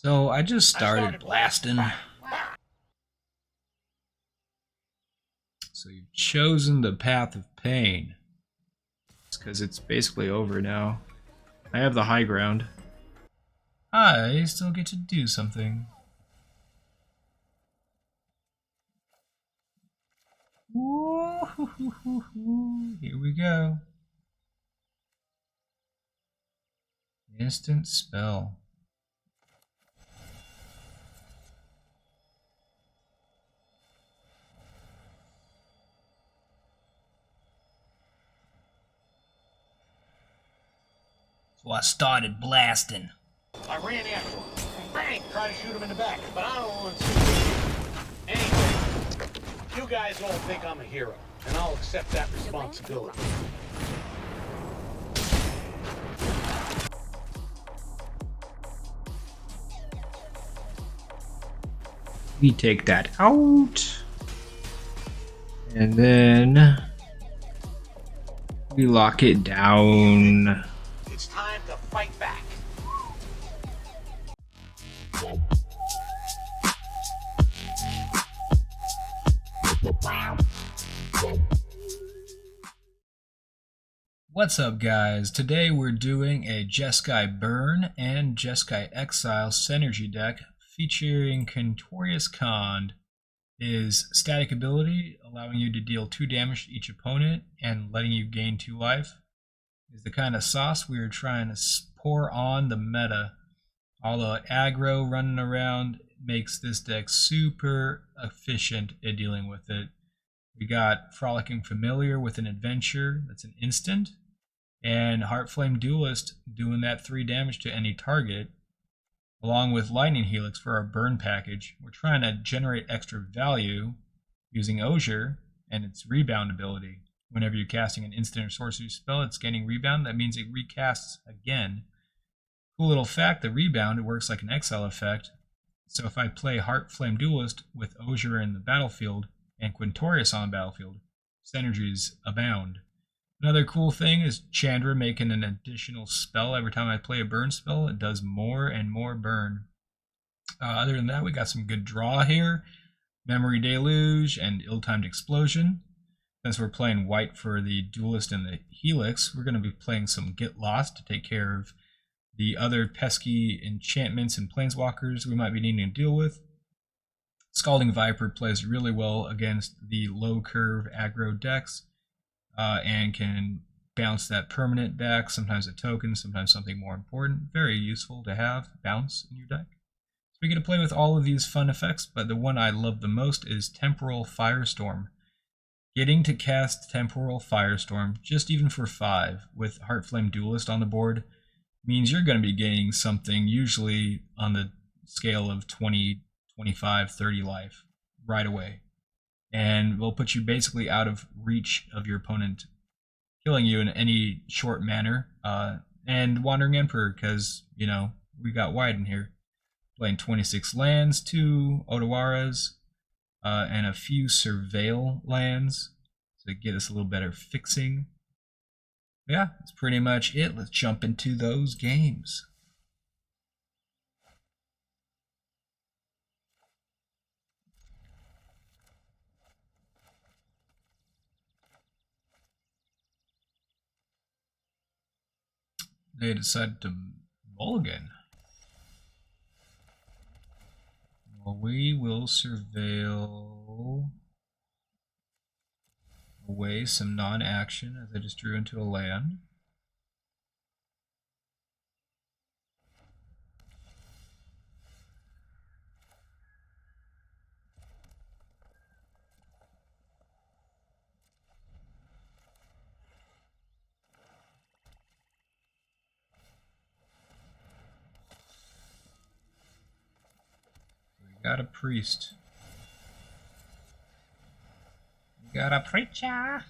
So I just started blasting. So you've chosen the path of pain. It's because it's basically over now. I have the high ground. I still get to do something. Woo-hoo-hoo-hoo-hoo. Here we go. Instant spell. So I started blasting. I ran after him. Bang! Tried to shoot him in the back, but I don't want to see. Anyway, you guys all think I'm a hero, and I'll accept that responsibility. We take that out. And then we lock it down. It's time to fight back. What's up, guys? Today we're doing a Jeskai Burn and Jeskai Exile Synergy deck featuring Quintorius Khan. His static ability, allowing you to deal 2 damage to each opponent and letting you gain 2 life, is the kind of sauce we are trying to pour on the meta. All the aggro running around makes this deck super efficient at dealing with it. We got Frolicking Familiar with an adventure that's an instant, and Heartflame Duelist doing that 3 damage to any target, along with Lightning Helix for our burn package. We're trying to generate extra value using Osier and its rebound ability. Whenever you're casting an instant or sorcery spell, it's gaining rebound. That means it recasts again. Cool little fact, the rebound, it works like an exile effect. So if I play Heartflame Duelist with Osier in the battlefield and Quintorius on the battlefield, synergies abound. Another cool thing is Chandra making an additional spell every time I play a burn spell. It does more and more burn. Other than that, we got some good draw here. Memory Deluge and Ill-Timed Explosion. Since we're playing white for the Duelist and the Helix, we're going to be playing some Get Lost to take care of the other pesky enchantments and planeswalkers we might be needing to deal with. Scalding Viper plays really well against the low curve aggro decks. And can bounce that permanent back, sometimes a token, sometimes something more important. Very useful to have bounce in your deck. So we get to play with all of these fun effects, but the one I love the most is Temporal Firestorm. Getting to cast Temporal Firestorm, just even for 5, with Heartflame Duelist on the board, means you're going to be gaining something usually on the scale of 20, 25, 30 life right away. And will put you basically out of reach of your opponent, killing you in any short manner. And Wandering Emperor, because, you know, we got wide in here. Playing 26 lands, 2 Otawaras, and a few Surveil lands to get us a little better fixing. Yeah, that's pretty much it. Let's jump into those games. They decided to mulligan. Well, we will surveil away some non-action as I just drew into a land. Got a priest. Got a preacher.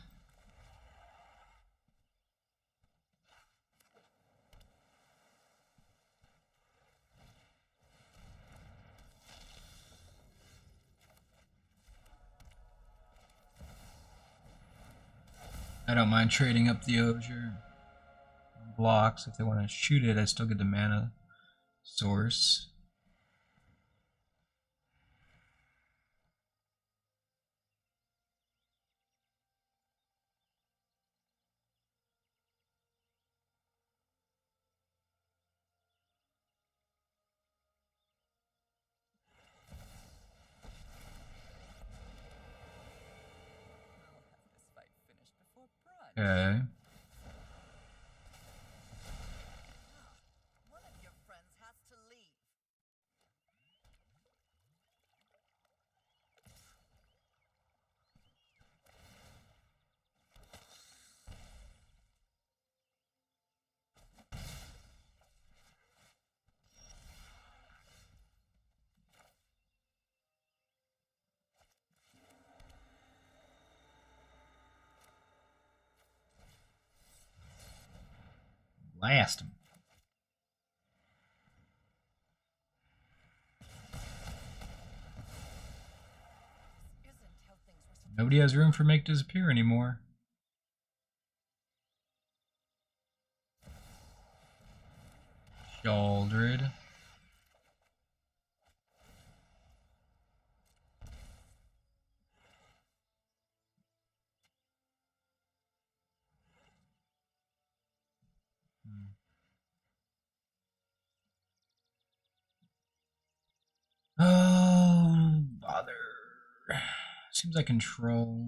I don't mind trading up the Osier blocks. If they want to shoot it, I still get the mana source. Okay. One of your friends has to leave. Blast him. Isn't how things were supposed Nobody has room for make disappear anymore. Shouldered. Oh, bother. Seems like control.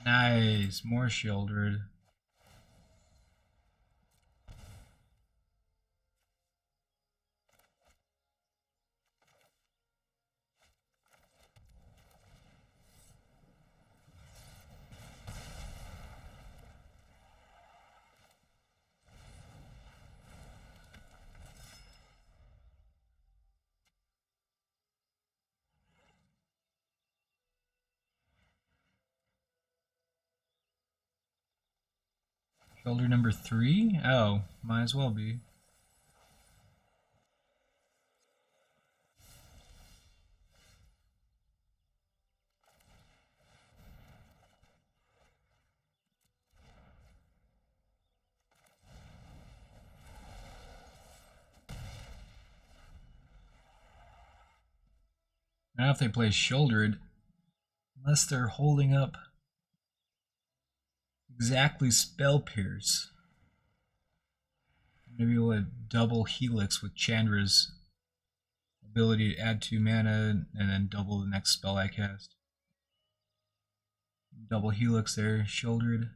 Nice, more shouldered. Shoulder number 3? Oh, might as well be. Now if they play shouldered, unless they're holding up exactly spell pierce, maybe we'll double helix with Chandra's ability to add 2 mana and then double the next spell I cast. Double helix there, shouldered.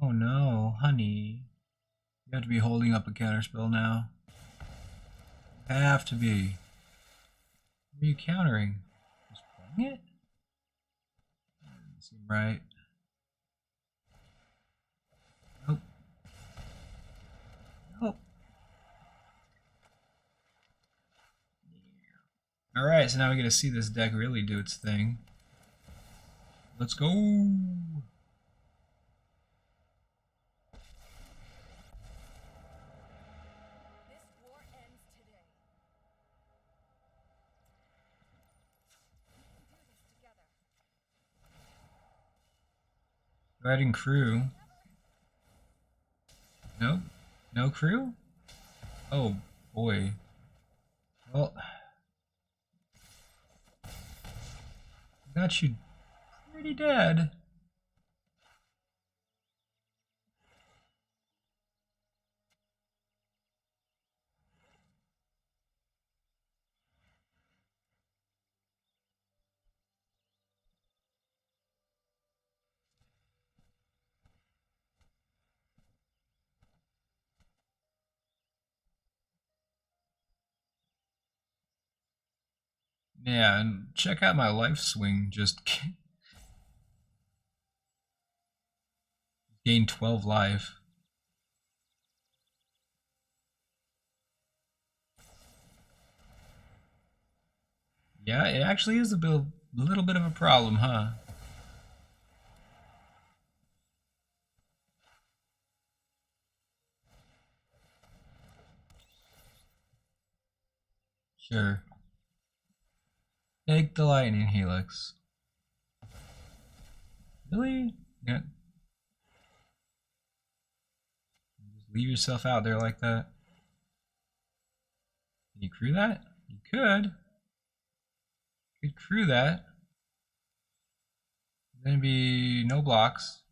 Oh no, honey. You have to be holding up a counterspell now. You have to be. What are you countering? Just playing it? Doesn't seem right. Nope. Nope. Alright, so now we get to see this deck really do its thing. Let's go! This war ends today. We can do this together. Riding crew. Nope. No crew? Oh boy. Well, got you pretty dead. Yeah, and check out my life swing. Just gained 12 life. Yeah, it actually is a little bit of a problem, huh? Sure. Take the lightning helix. Really? Yeah. Just leave yourself out there like that. Can you crew that? You could. You could crew that. Then be no blocks.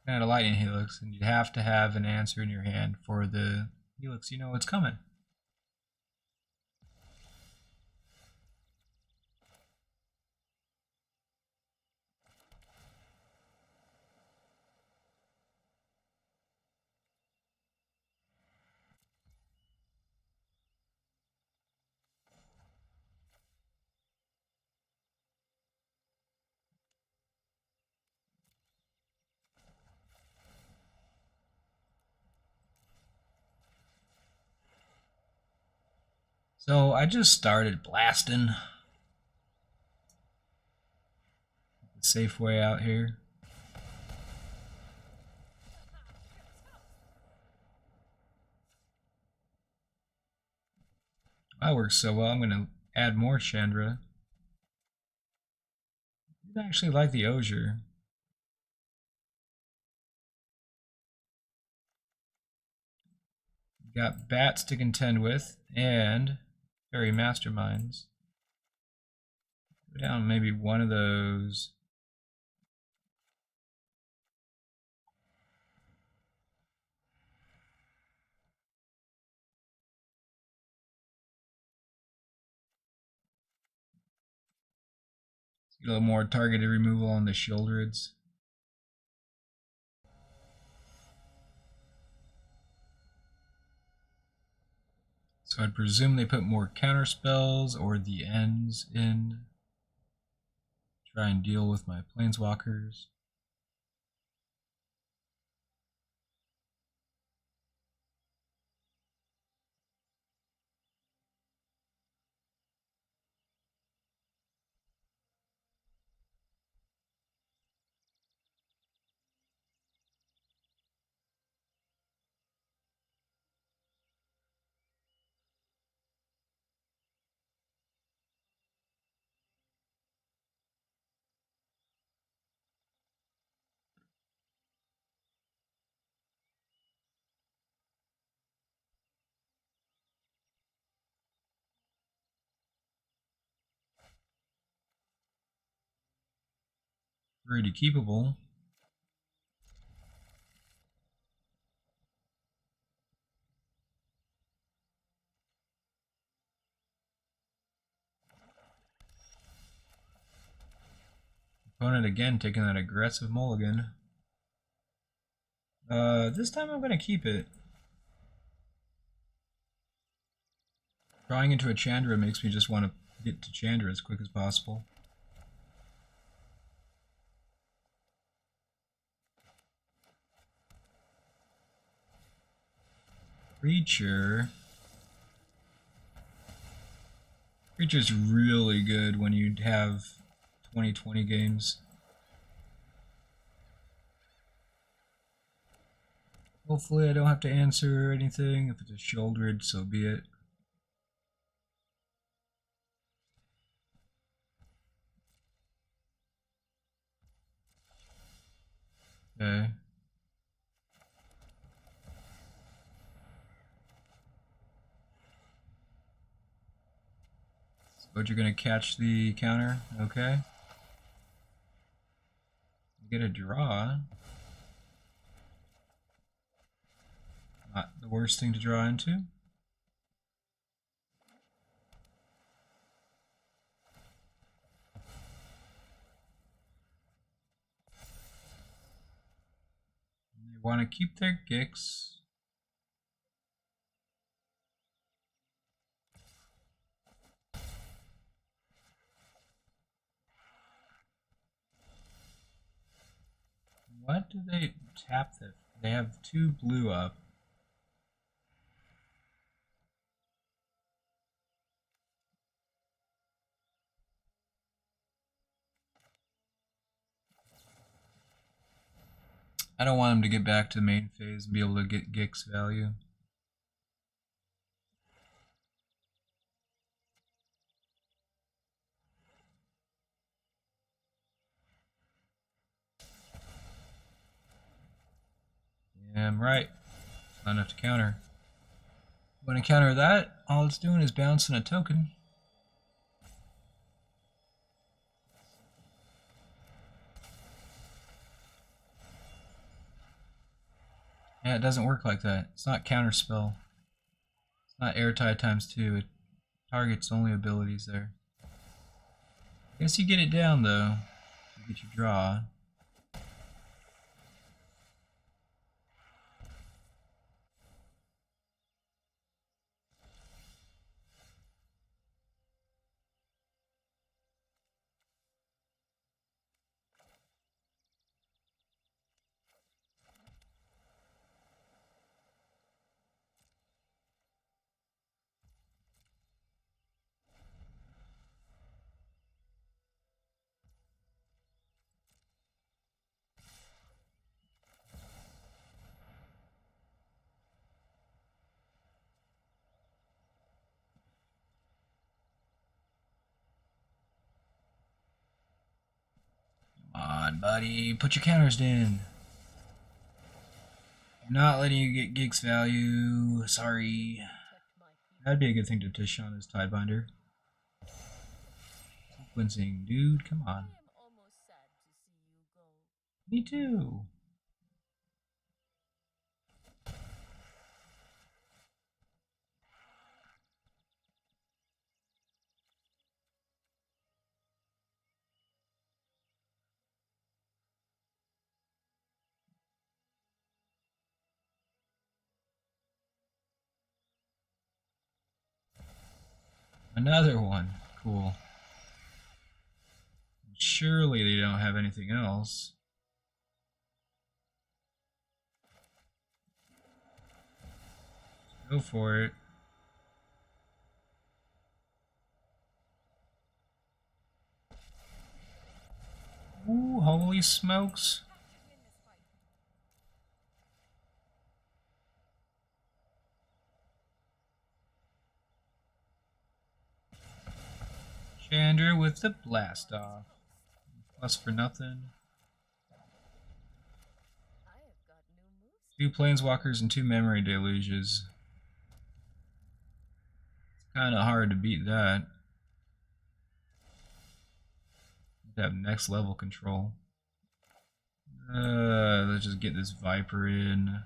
And a lightning helix, and you'd have to have an answer in your hand for the helix. You know it's coming. So I just started blasting the safe way out here. That works so well. I'm going to add more Chandra. I actually like the Osier. Got bats to contend with and fairy masterminds. Go down maybe one of those. Get a little more targeted removal on the Shieldreds. So I'd presume they put more counter spells or the ends in. Try and deal with my planeswalkers. Pretty keepable. Opponent again taking that aggressive mulligan. This time I'm going to keep it. Drawing into a Chandra makes me just want to get to Chandra as quick as possible. Creature. Creature's really good when you have 2020 games. Hopefully I don't have to answer anything. If it's a Shieldred, so be it. Okay. But you're gonna catch the counter, okay? You get a draw. Not the worst thing to draw into. They want to keep their Gix. What do they tap that? They have 2 blue up. I don't want them to get back to main phase and be able to get Gix value. Damn right. Not enough to counter. When I counter that, all it's doing is bouncing a token. Yeah, it doesn't work like that. It's not counter spell. It's not airtight ×2. It targets only abilities there. Guess you get it down though. You get your draw. Come on, buddy. Put your counters in. I'm not letting you get Gig's value. Sorry. That'd be a good thing to dish on his Tidebinder. Sequencing, dude, come on. Me too. Another one. Cool. Surely they don't have anything else. Go for it. Ooh, holy smokes. Chandra with the blast off. Plus for nothing. 2 planeswalkers and 2 memory deluges. It's kind of hard to beat that. You have next level control. Let's just get this Viper in.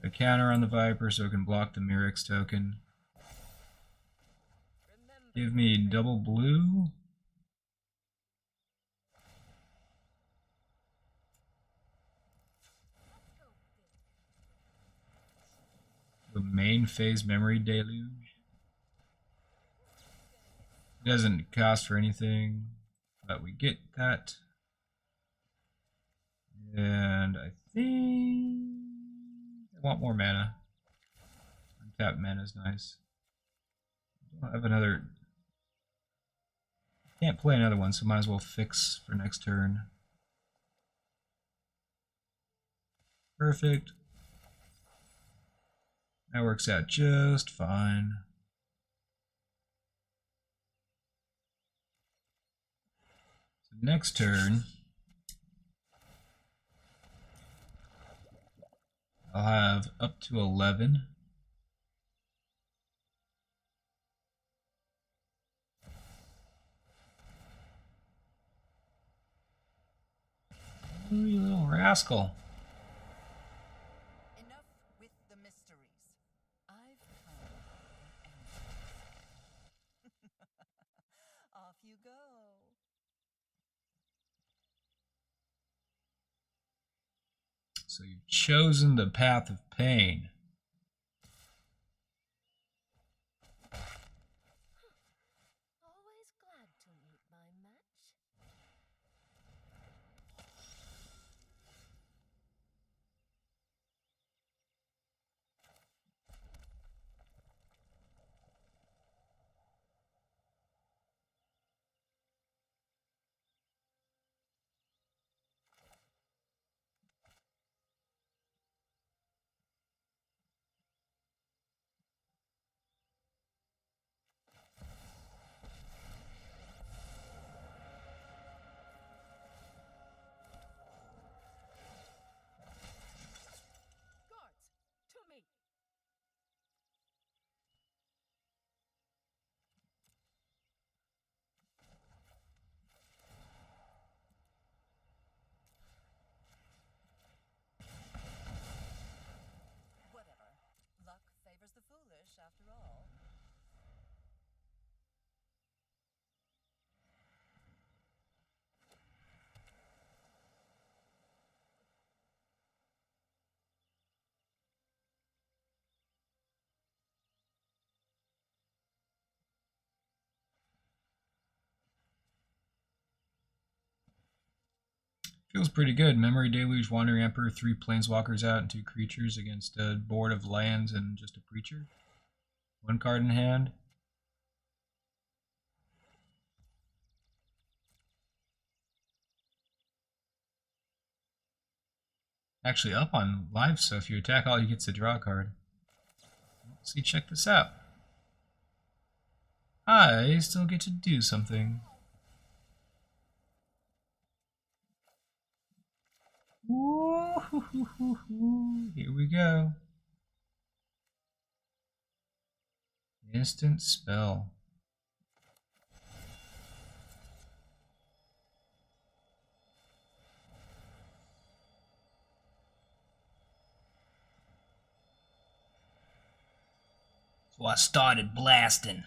A counter on the Viper so it can block the Mirrex token. Give me double blue. The main phase memory deluge. It doesn't cost for anything, but we get that. And I think I want more mana. Untap mana is nice. I don't have another. Can't play another one, so might as well fix for next turn. Perfect. That works out just fine. So next turn, I'll have up to 11. Ooh, you little rascal. Enough with the mysteries. I've come for answers. Off you go. So you've chosen the path of pain. Always glad to meet my match. Feels pretty good. Memory Deluge, Wandering Emperor, 3 Planeswalkers out and 2 creatures against a board of lands and just a creature. 1 card in hand. Actually up on live, so if you attack all, he gets to draw a card. See, check this out. I still get to do something. Woo-hoo-hoo-hoo-hoo. Here we go. Instant spell. So I started blasting.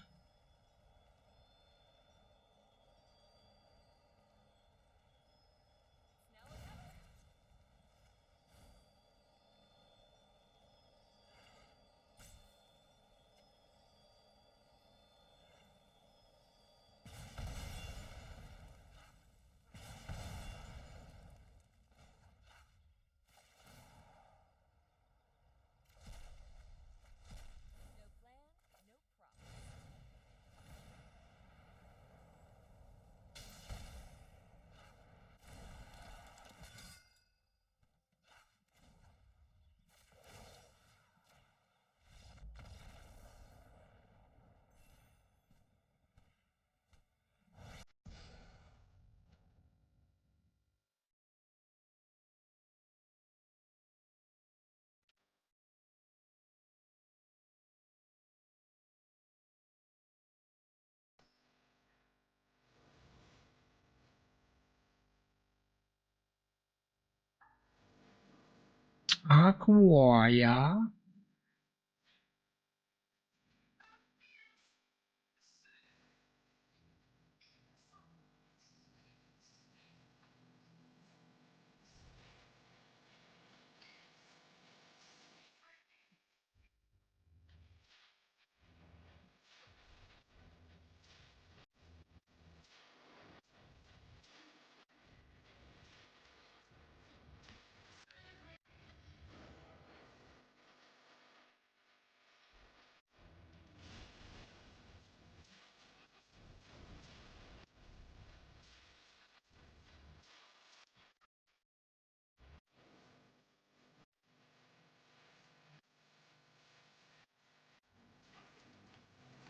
Aquaya.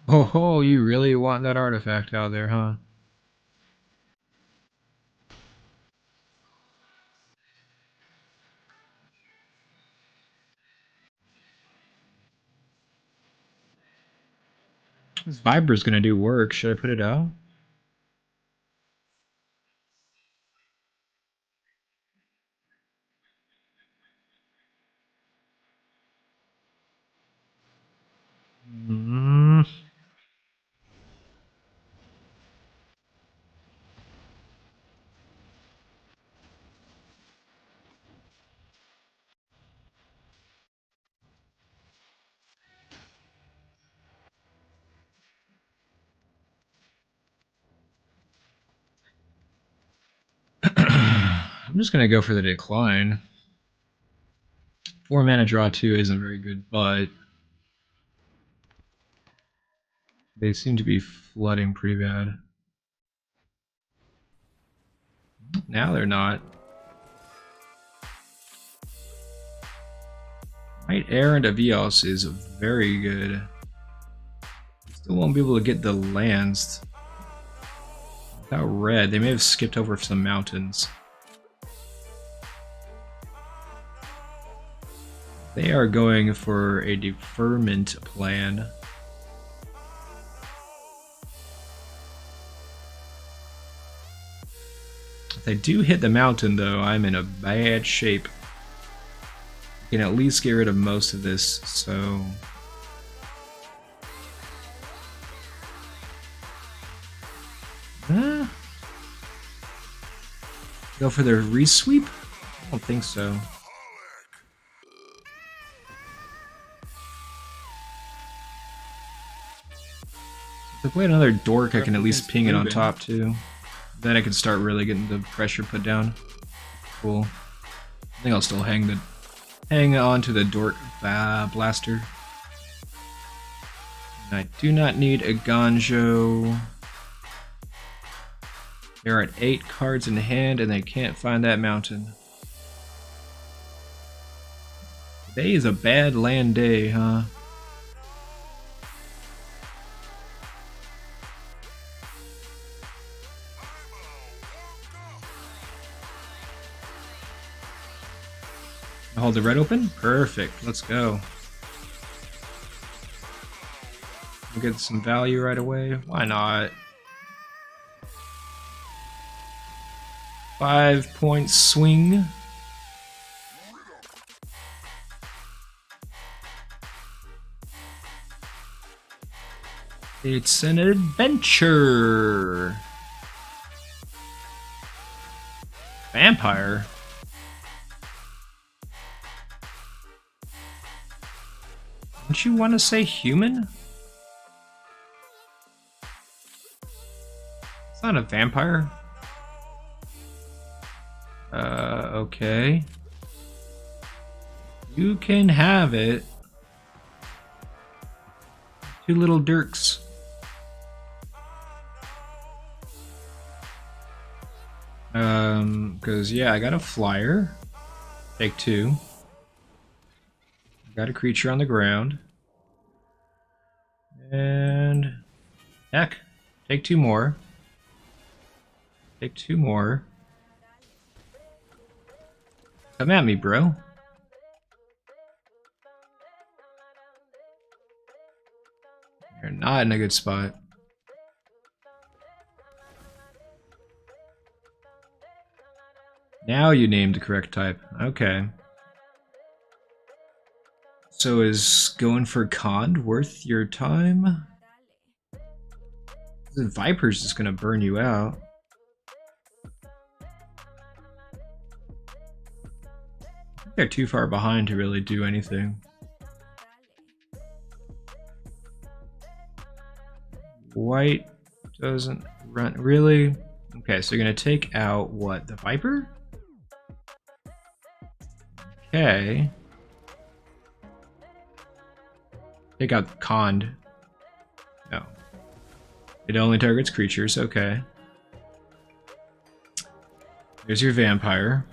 Oh, you really want that artifact out there, huh? This Viper's gonna do work. Should I put it out? Mm. I'm just gonna go for the decline. 4 mana draw 2 isn't very good, but they seem to be flooding pretty bad. Now they're not. Might Errand of Eos is very good. Still won't be able to get the lands. Without red, they may have skipped over some mountains. They are going for a deferment plan. If they do hit the mountain, though, I'm in a bad shape. I can at least get rid of most of this, so... Go for their resweep? I don't think so. If I play another dork, I can at least ping it on top too. Then I can start really getting the pressure put down. Cool. I think I'll still hang on to the Dork Blaster. And I do not need a Ganjo. They're at 8 cards in hand and they can't find that mountain. Today is a bad land day, huh? Hold the red open? Perfect. Let's go. We'll get some value right away. Why not? 5-point swing. It's an adventure. Vampire. Don't you want to say human? It's not a vampire. Okay. You can have it. 2 little dirks. Because yeah, I got a flyer. Take 2. Got a creature on the ground. And heck, take 2 more. Take 2 more. Come at me, bro. You're not in a good spot. Now you named the correct type. Okay. So is going for Cond worth your time? The Viper's just gonna burn you out. I think they're too far behind to really do anything. White doesn't run, really? Okay, so you're gonna take out what, the Viper? Okay. Take out Cond. No. It only targets creatures, okay. There's your vampire.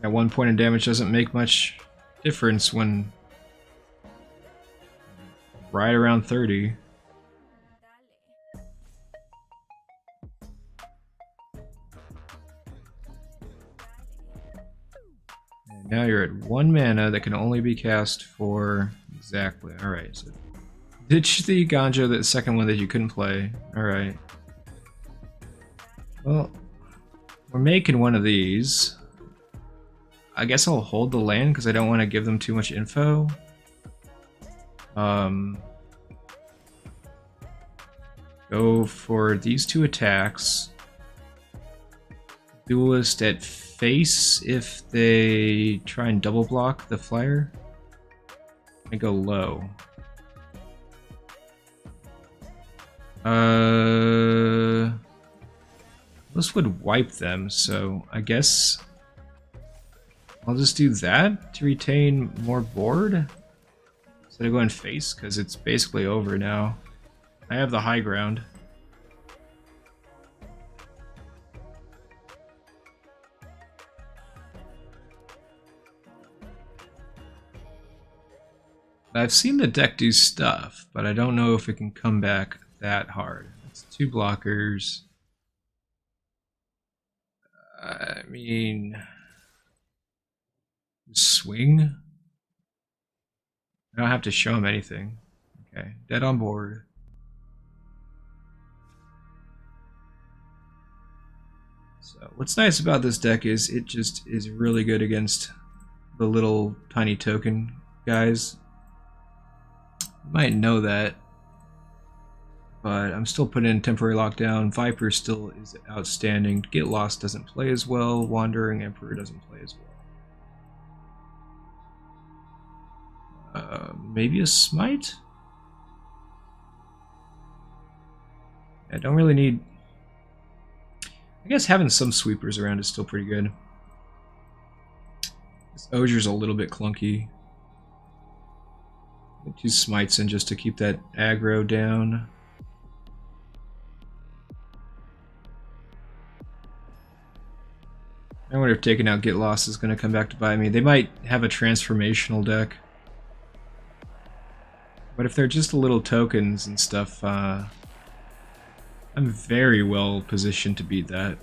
At 1 point of damage doesn't make much difference when right around 30. And now you're at 1 mana that can only be cast for exactly. Alright, so ditch the Ganja, the second one that you couldn't play. Alright. Well, we're making one of these. I guess I'll hold the land because I don't want to give them too much info. Go for these 2 attacks. Duelist at face if they try and double block the flyer. I go low. This would wipe them, so I guess I'll just do that to retain more board instead of going face, because it's basically over now. I have the high ground. I've seen the deck do stuff, but I don't know if it can come back that hard. It's 2 blockers. I mean, swing? I don't have to show him anything. Okay, dead on board. So what's nice about this deck is it just is really good against the little tiny token guys. You might know that, but I'm still putting in temporary lockdown. Viper still is outstanding. Get Lost doesn't play as well. Wandering Emperor doesn't play as well. Maybe a Smite? I don't really need... I guess having some sweepers around is still pretty good. This Ogre's a little bit clunky. Get 2 smites in just to keep that aggro down. I wonder if taking out Get Lost is going to come back to bite me. They might have a transformational deck. But if they're just little tokens and stuff, I'm very well positioned to beat that.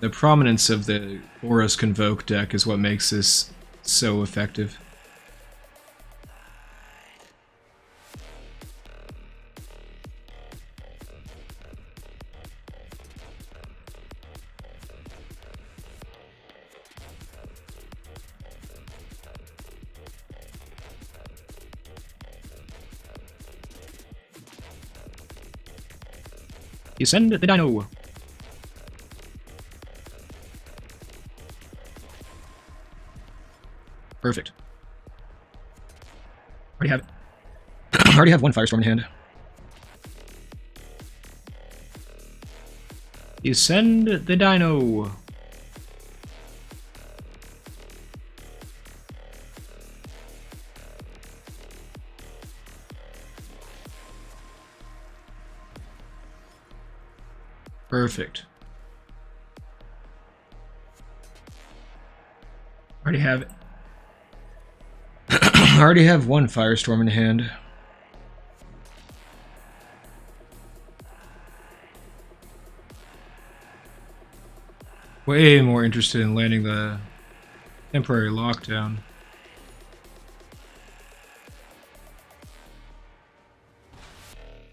The prominence of the BOROS Convoke deck is what makes this so effective. You send the dino. Perfect. Already have already have 1 Firestorm in hand. You send the dino. Perfect. Already have it. Already have 1 Firestorm in hand. Way more interested in landing the temporary lockdown.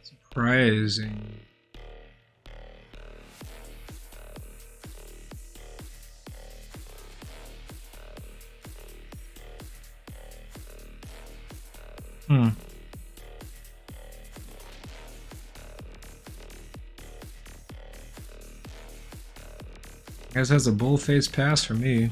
Surprising. Guys has a bull-face pass for me.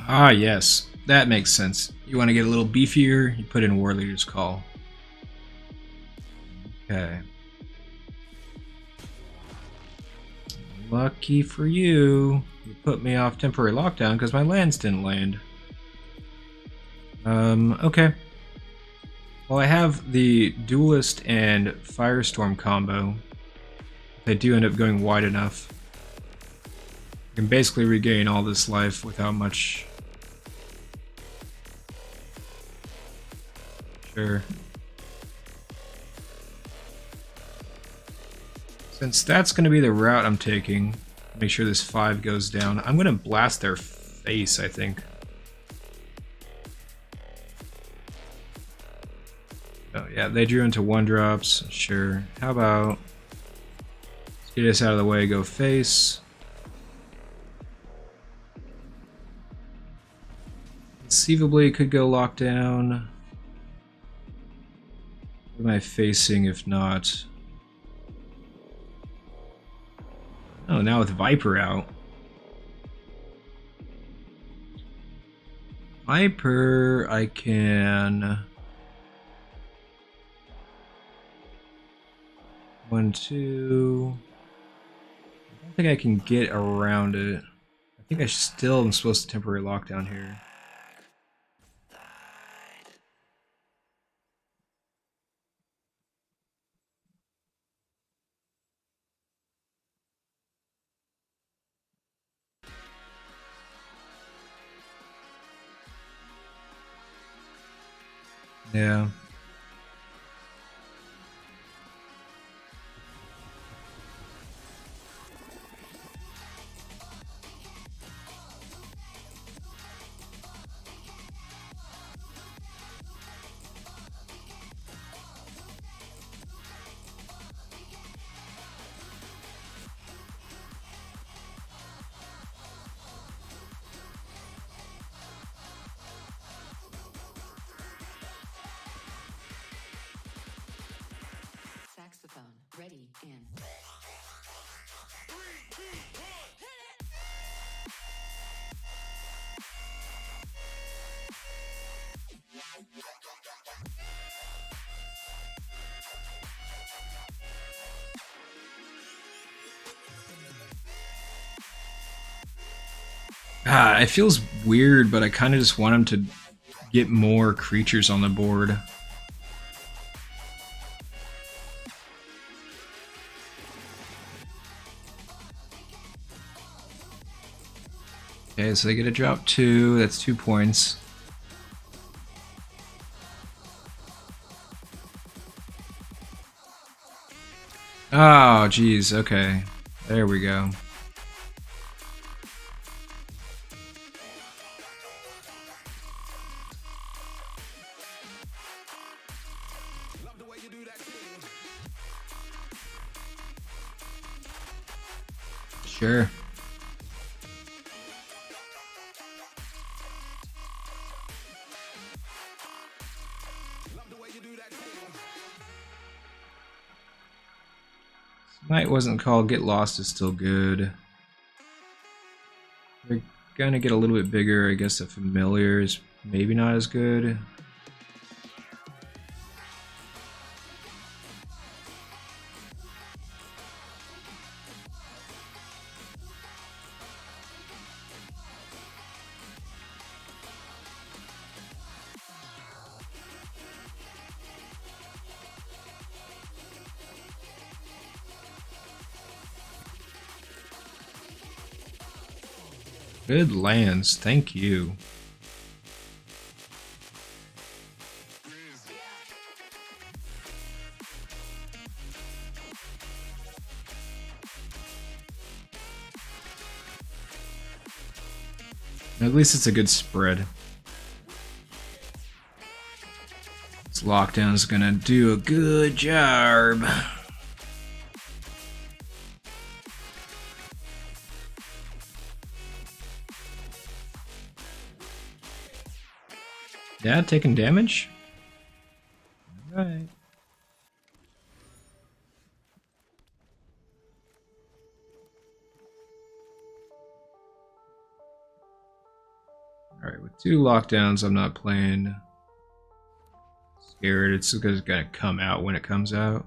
Ah, yes. That makes sense. You want to get a little beefier, you put in War Leader's Call. Okay. Lucky for you. You put me off temporary lockdown because my lands didn't land. Okay. Well, I have the Duelist and Firestorm combo. If they do end up going wide enough, I can basically regain all this life without much. Sure. Since that's going to be the route I'm taking, make sure this 5 goes down. I'm going to blast their face, I think. Oh yeah, they drew into 1-drops. Sure. How about let's get this out of the way, go face. Conceivably could go lockdown. What am I facing if not? Oh, now with Viper out. Viper, I can... 1, 2... I don't think I can get around it. I think I still am supposed to temporary lockdown here. Yeah. It feels weird, but I kind of just want him to get more creatures on the board. Okay, so they get to drop 2. That's 2 points. Oh, geez. Okay. There we go. Sure. Smite wasn't called. Get Lost is still good. They're gonna get a little bit bigger. I guess the familiar is maybe not as good. Good lands, thank you. At least it's a good spread. This lockdown is gonna do a good job. Yeah, taking damage? Alright. Alright, with 2 lockdowns, I'm not playing scared. It's just gonna come out when it comes out.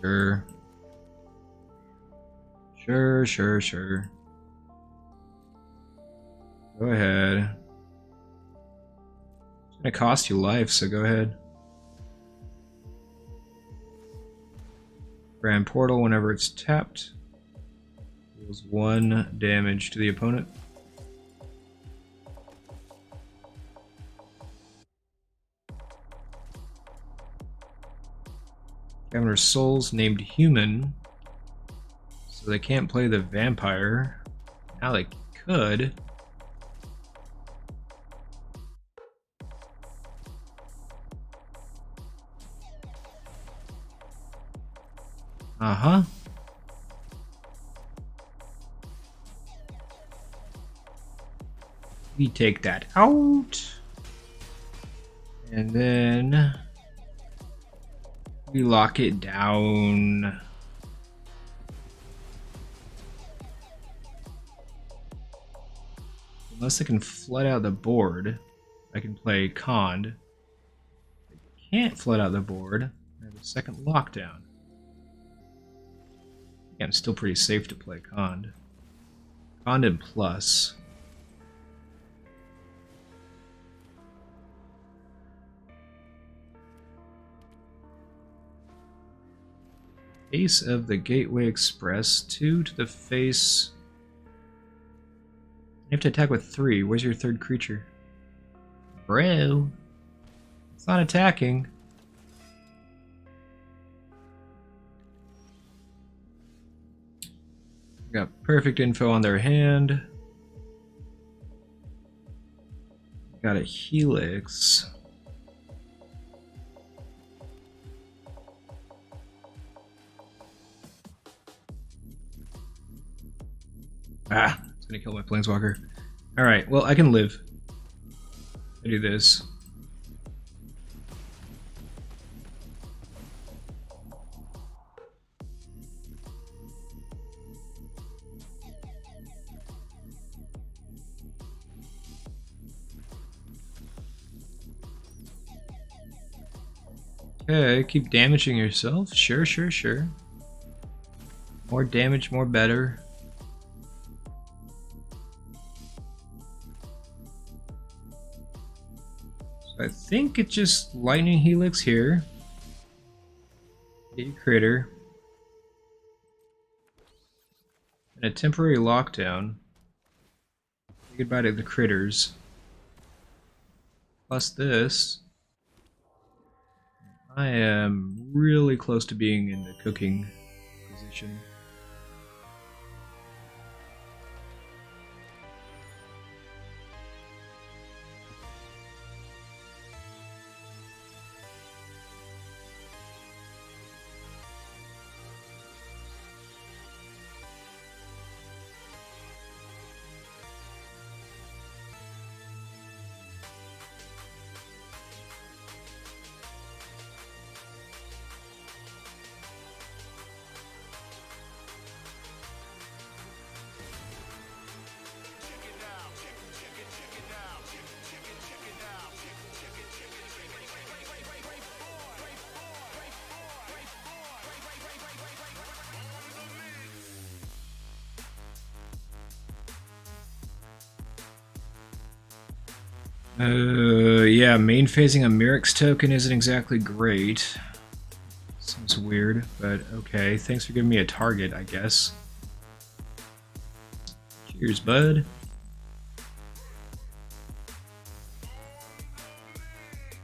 Sure. Sure. Go ahead. It's gonna cost you life, so go ahead. Grand Portal whenever it's tapped. Deals 1 damage to the opponent. Governor's Soul's named Human, so they can't play the Vampire. Now they could. Uh-huh. We take that out. And then we lock it down. Unless I can flood out the board, I can play Cond. I can't flood out the board. I have a second lockdown. Yeah, I'm still pretty safe to play Cond. Cond and plus. Ace of the Gateway Express, 2 to the face. You have to attack with 3. Where's your third creature? Bro. It's not attacking. Got perfect info on their hand. Got a Helix. Ah, it's gonna kill my Planeswalker. Alright, well, I can live. I do this. Okay, keep damaging yourself. Sure. More damage, more better. So I think it's just lightning helix here. Get your critter. And a temporary lockdown. Say goodbye to the critters. Plus this. I am really close to being in the cooking position. Yeah, main phasing a Merrick's token isn't exactly great. Seems weird, but okay. Thanks for giving me a target, I guess. Cheers, bud.